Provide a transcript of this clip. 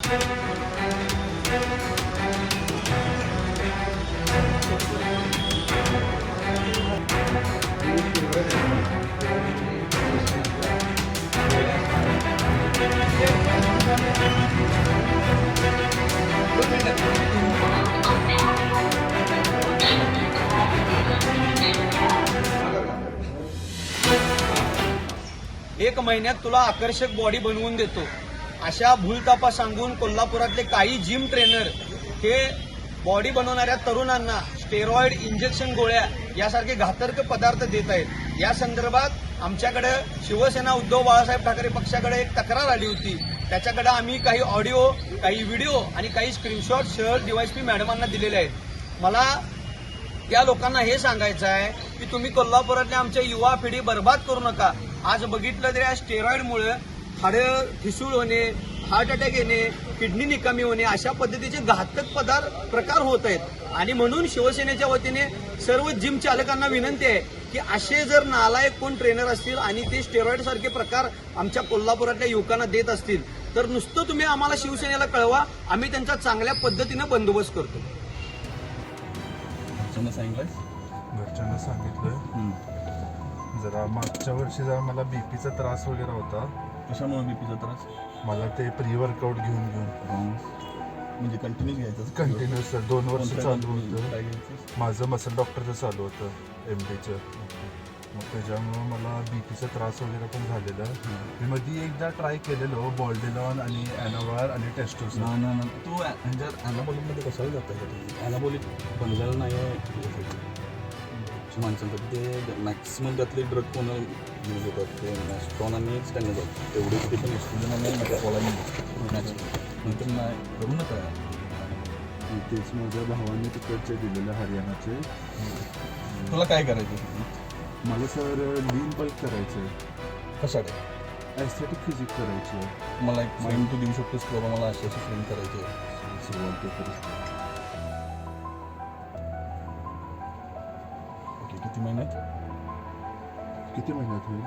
एक महिन्यात तुला आकर्षक बॉडी बनवून देतो अशा भूलतापा सांगून कोल्हापुरातले काही जिम ट्रेनर हे बॉडी बनवणाऱ्या तरुणांना स्टेरॉइड इंजेक्शन गोळ्या यासारखे घातक पदार्थ देत आहेत। या संदर्भात आमच्याकडे शिवसेना उद्धव बाळासाहेब ठाकरे पक्षाकडे एक तक्रार आली होती। त्याच्याकडे आम्ही काही ऑडिओ, काही व्हिडिओ आणि काही स्क्रीनशॉट शहर डीवायएसपी मॅडमांना दिलेले आहेत। मला या लोकांना हे सांगायचं आहे की तुम्ही कोल्हापुरातल्या आमच्या युवा पिढी बर्बाद करू नका। आज बघितलं तर या स्टेरॉइडमुळे हाडं ठिसूळ होणे, हार्ट अटॅक येणे, किडनी निकामी होणे अशा पद्धतीचे घातक प्रकार होत आहेत। आणि म्हणून शिवसेनेच्या वतीने सर्व जिम चालकांना विनंती आहे की असे जर नालायक कोण ट्रेनर असतील आणि ते स्टेरॉइड सारखे प्रकार आमच्या कोल्हापुरातल्या युवकांना देत असतील तर नुसतं तुम्ही आम्हाला शिवसेनेला कळवा, आम्ही त्यांचा चांगल्या पद्धतीनं बंदोबस्त करतो। घरच्यांना सांगितलं जरा मागच्या वर्षी जरा मला बीपीचा त्रास वगैरे होता। कशामुळे बीपीचा त्रास? मला ते प्री वर्कआउट घेऊन म्हणजे कंटिन्यू घ्यायचं? कंटिन्युअस 2 वर्ष चालू काय होतं घ्यायचं? माझं मसल डॉक्टरचं चालू होतं MDचं। मग त्याच्यामुळं मला बीपीचा त्रास वगैरे पण झालेला। मी मध्ये एकदा ट्राय केलेलो बॉल्डेलॉन आणि ॲनावार आणि टेस्टोस्टेरोन। ना तू ह्याच्यात ॲनाबॉलिकमध्ये कशाला जातं? ॲनाबॉलिक बनलेलं नाही आहे माणसांसाठी। ते मॅक्सिमम त्यातले ड्रग कोण यूज होतात ते स्ट्रॉन आणि स्टॅन्डर्ड तेवढे ते पण एस्ट्रोजन आणि मेटाबॉलाइन नंतर नाही करू नका। तेच माझ्या भावाने तिकडचे दिलेले हरियाणाचे। तुला काय करायचं? मला सर लीन बल्क करायचं आहे। कशाकडे? ॲस्थेटिक फिजिक करायची आहे। मला एक फ्रेम तू देऊ शकतोस की बाबा मला असे फ्रेम करायचे सुरुवात करू। किती महिन्यात? किती महिन्यात होईल?